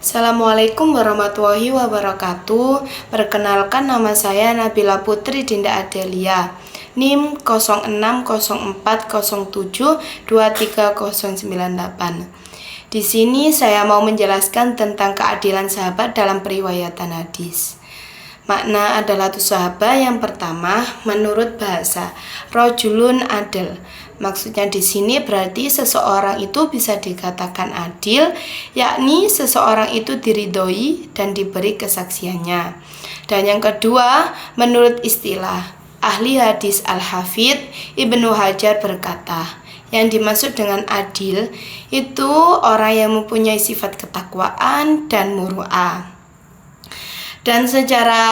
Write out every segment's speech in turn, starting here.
Assalamualaikum warahmatullahi wabarakatuh. Perkenalkan, nama saya Nabila Putri Dinda Adelia, NIM 0640723098. Di sini saya mau menjelaskan tentang keadilan sahabat dalam periwayatan hadis. Makna adalah sahabat yang pertama menurut bahasa rojulun adil. Maksudnya di sini berarti seseorang itu bisa dikatakan adil, yakni seseorang itu diridhoi dan diberi kesaksiannya. Dan yang kedua, menurut istilah ahli hadis Al-Hafidz Ibnu Hajar berkata, yang dimaksud dengan adil itu orang yang mempunyai sifat ketakwaan dan muru'ah. Dan secara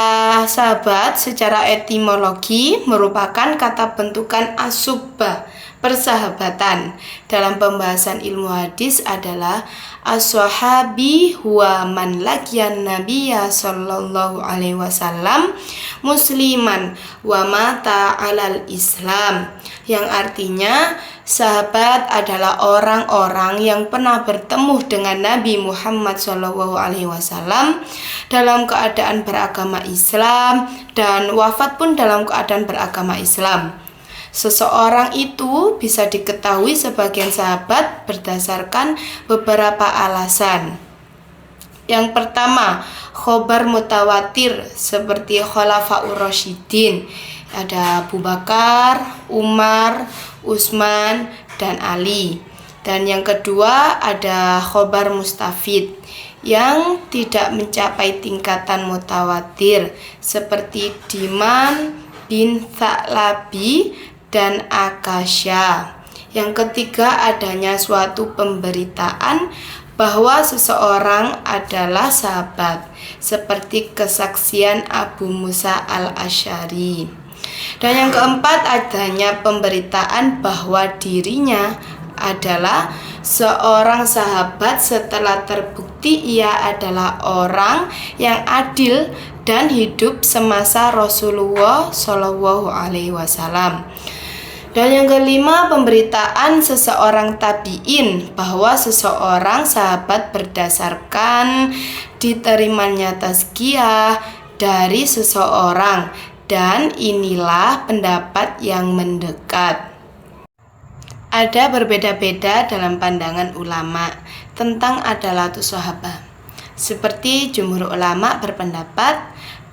sahabat, secara etimologi merupakan kata bentukan asubah, persahabatan. Dalam pembahasan ilmu hadis adalah as-sahabi huwa man laqiyan nabiyya sallallahu alaihi wasallam musliman wa mata alal Islam, yang artinya sahabat adalah orang-orang yang pernah bertemu dengan Nabi Muhammad SAW dalam keadaan beragama Islam dan wafat pun dalam keadaan beragama Islam. Seseorang itu bisa diketahui sebagian sahabat berdasarkan beberapa alasan. Yang pertama, khobar mutawatir seperti Khulafaur Rasyidin, ada Abu Bakar, Umar, Utsman, dan Ali. Dan yang kedua ada khobar mustafid yang tidak mencapai tingkatan mutawatir seperti Diman bin Tha'labi dan Akasya. Yang ketiga adanya suatu pemberitaan bahwa seseorang adalah sahabat seperti kesaksian Abu Musa al-Asy'ari. Dan yang keempat adanya pemberitaan bahwa dirinya adalah seorang sahabat setelah terbukti ia adalah orang yang adil dan hidup semasa Rasulullah Shallallahu Alaihi Wasallam. Dan yang kelima, pemberitaan seseorang tabi'in bahwa seseorang sahabat berdasarkan diterimanya tazkiyah dari seseorang, dan inilah pendapat yang mendekat. Ada berbeda-beda dalam pandangan ulama tentang adalatus sahabat. Seperti jumhur ulama berpendapat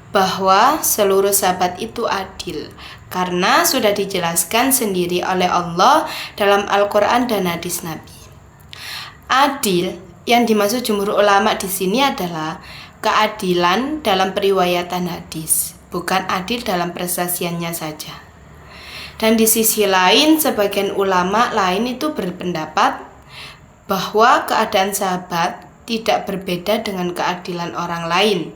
bahwa seluruh sahabat itu adil, karena sudah dijelaskan sendiri oleh Allah dalam Al-Quran dan hadis Nabi. Adil yang dimaksud jumhur ulama di sini adalah keadilan dalam periwayatan hadis, bukan adil dalam persaksiannya saja. Dan di sisi lain, sebagian ulama lain itu berpendapat bahwa keadaan sahabat tidak berbeda dengan keadilan orang lain,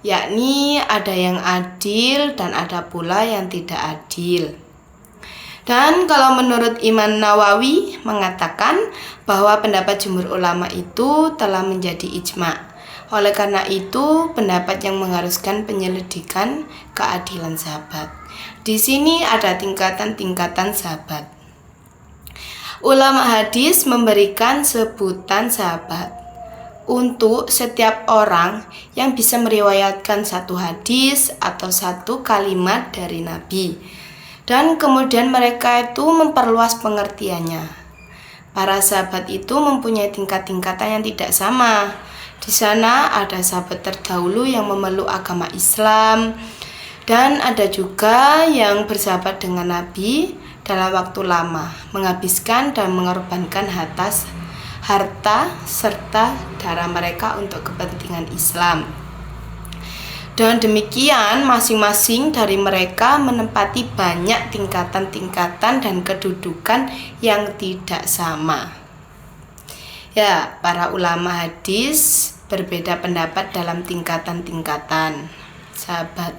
yakni ada yang adil dan ada pula yang tidak adil. Dan kalau menurut Imam Nawawi mengatakan bahwa pendapat jumhur ulama itu telah menjadi ijma'. Oleh karena itu, pendapat yang mengharuskan penyelidikan keadilan sahabat. Di sini ada tingkatan-tingkatan sahabat. Ulama hadis memberikan sebutan sahabat untuk setiap orang yang bisa meriwayatkan satu hadis atau satu kalimat dari Nabi. Dan kemudian mereka itu memperluas pengertiannya. Para sahabat itu mempunyai tingkat-tingkatan yang tidak sama. Di sana ada sahabat terdahulu yang memeluk agama Islam, dan ada juga yang bersahabat dengan Nabi dalam waktu lama, menghabiskan dan mengorbankan harta serta darah mereka untuk kepentingan Islam. Dan demikian masing-masing dari mereka menempati banyak tingkatan-tingkatan dan kedudukan yang tidak sama. Ya, para ulama hadis berbeda pendapat dalam tingkatan-tingkatan sahabat.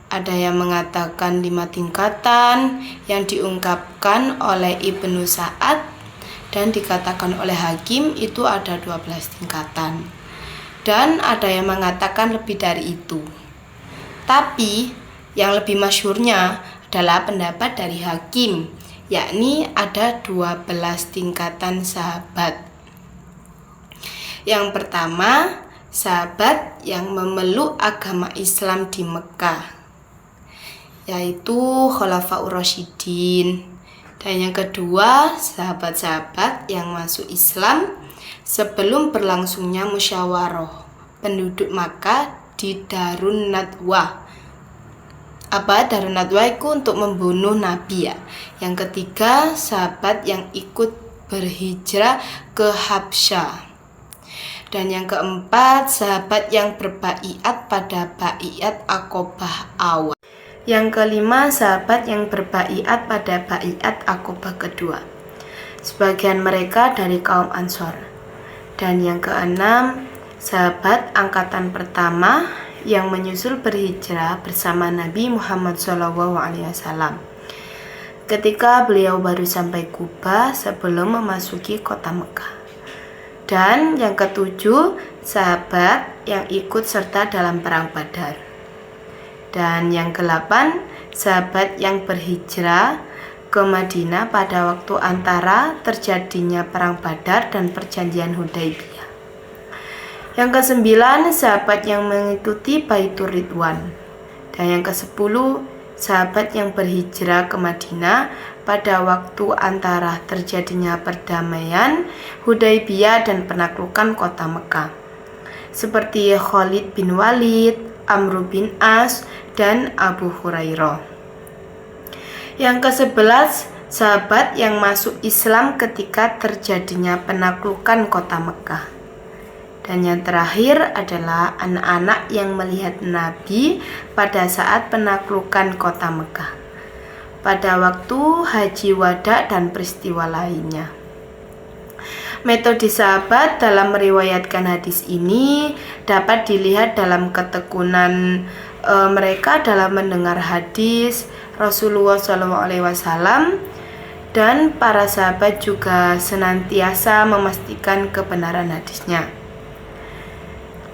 Ada yang mengatakan 5 tingkatan yang diungkapkan oleh Ibnu Sa'ad, dan dikatakan oleh Hakim itu ada 12 tingkatan. Dan ada yang mengatakan lebih dari itu. Tapi yang lebih masyhurnya adalah pendapat dari Hakim, yakni ada 12 tingkatan sahabat. Yang pertama, sahabat yang memeluk agama Islam di Mekah, yaitu Khulafaur Rasyidin. Dan yang kedua, sahabat-sahabat yang masuk Islam sebelum berlangsungnya musyawarah penduduk Makkah di Darun Nadwah. Darun Nadwah itu untuk membunuh Nabi ya. Yang ketiga, sahabat yang ikut berhijrah ke Habsyah. Dan yang keempat, sahabat yang berbaiat pada baiat Aqobah awal. Yang kelima, sahabat yang berbaiat pada baiat Aqobah kedua. Sebagian mereka dari kaum Ansor. Dan yang keenam, sahabat angkatan pertama yang menyusul berhijrah bersama Nabi Muhammad SAW. Ketika beliau baru sampai Kuba sebelum memasuki kota Mekah. Dan yang ketujuh, sahabat yang ikut serta dalam perang Badar. Dan yang ke-8, sahabat yang berhijrah ke Madinah pada waktu antara terjadinya perang Badar dan perjanjian Hudaibiyah. Yang ke-9, sahabat yang mengikuti Baitur Ridwan. Dan yang ke-10, sahabat yang berhijrah ke Madinah pada waktu antara terjadinya perdamaian Hudaibiyah dan penaklukan kota Mekah, seperti Khalid bin Walid, Amr bin As, dan Abu Hurairah. Yang ke-11, sahabat yang masuk Islam ketika terjadinya penaklukan kota Mekah. Dan yang terakhir adalah anak-anak yang melihat Nabi pada saat penaklukan kota Mekah, pada waktu haji wada dan peristiwa lainnya. Metode sahabat dalam meriwayatkan hadis ini dapat dilihat dalam ketekunan mereka dalam mendengar hadis Rasulullah SAW, dan para sahabat juga senantiasa memastikan kebenaran hadisnya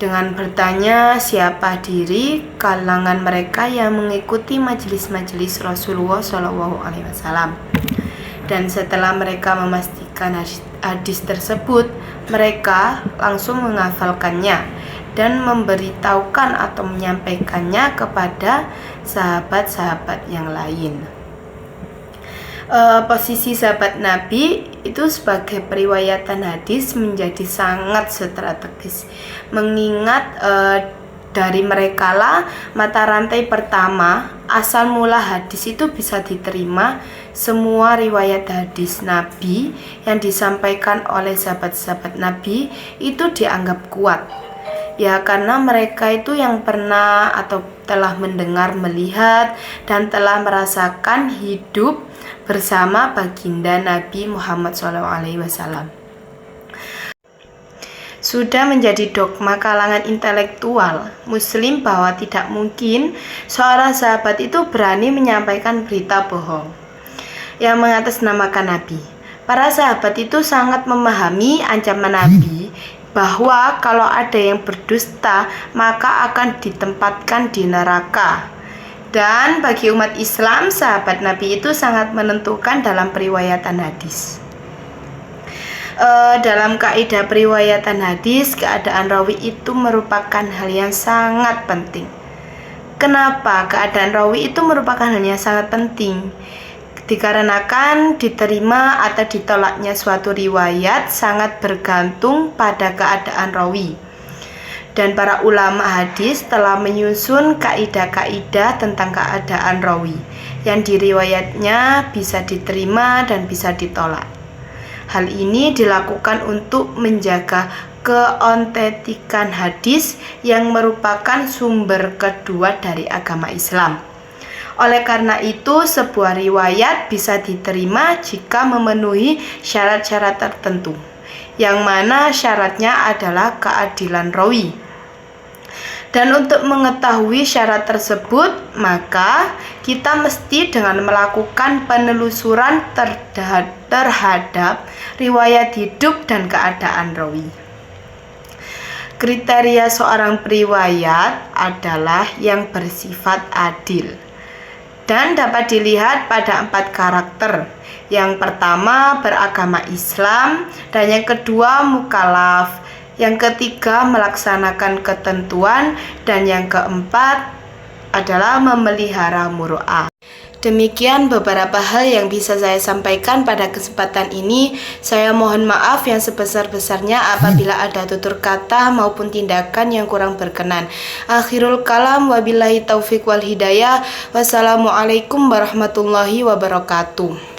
dengan bertanya siapa diri kalangan mereka yang mengikuti majelis-majelis Rasulullah SAW. Dan setelah mereka memastikan hadis tersebut, mereka langsung menghafalkannya dan memberitahukan atau menyampaikannya kepada sahabat-sahabat yang lain. Posisi sahabat Nabi itu sebagai periwayatan hadis menjadi sangat strategis, mengingat dari merekalah mata rantai pertama asal mula hadis itu bisa diterima. Semua riwayat hadis Nabi yang disampaikan oleh sahabat-sahabat Nabi itu dianggap kuat. Ya, karena mereka itu yang pernah atau telah mendengar, melihat, dan telah merasakan hidup bersama baginda Nabi Muhammad SAW. Sudah menjadi dogma kalangan intelektual Muslim bahwa tidak mungkin seorang sahabat itu berani menyampaikan berita bohong yang mengatasnamakan Nabi. Para sahabat itu sangat memahami ancaman Nabi bahwa kalau ada yang berdusta maka akan ditempatkan di neraka. Dan bagi umat Islam, sahabat Nabi itu sangat menentukan dalam periwayatan hadis. Dalam kaidah periwayatan hadis, keadaan rawi itu merupakan hal yang sangat penting. Kenapa keadaan rawi itu merupakan hal yang sangat penting? Dikarenakan diterima atau ditolaknya suatu riwayat sangat bergantung pada keadaan rawi. Dan para ulama hadis telah menyusun kaidah-kaidah tentang keadaan rawi yang diriwayatnya bisa diterima dan bisa ditolak. Hal ini dilakukan untuk menjaga keautentikan hadis yang merupakan sumber kedua dari agama Islam. Oleh karena itu, sebuah riwayat bisa diterima jika memenuhi syarat-syarat tertentu, yang mana syaratnya adalah keadilan rawi. Dan untuk mengetahui syarat tersebut, maka kita mesti dengan melakukan penelusuran terhadap riwayat hidup dan keadaan rawi. Kriteria seorang periwayat adalah yang bersifat adil dan dapat dilihat pada 4 karakter. Yang pertama beragama Islam, dan yang kedua mukallaf, Yang ketiga, melaksanakan ketentuan. Dan yang keempat adalah memelihara muru'ah. Demikian beberapa hal yang bisa saya sampaikan pada kesempatan ini. Saya mohon maaf yang sebesar-besarnya apabila ada tutur kata maupun tindakan yang kurang berkenan. Akhirul kalam, wabillahi taufik wal hidayah. Wassalamualaikum warahmatullahi wabarakatuh.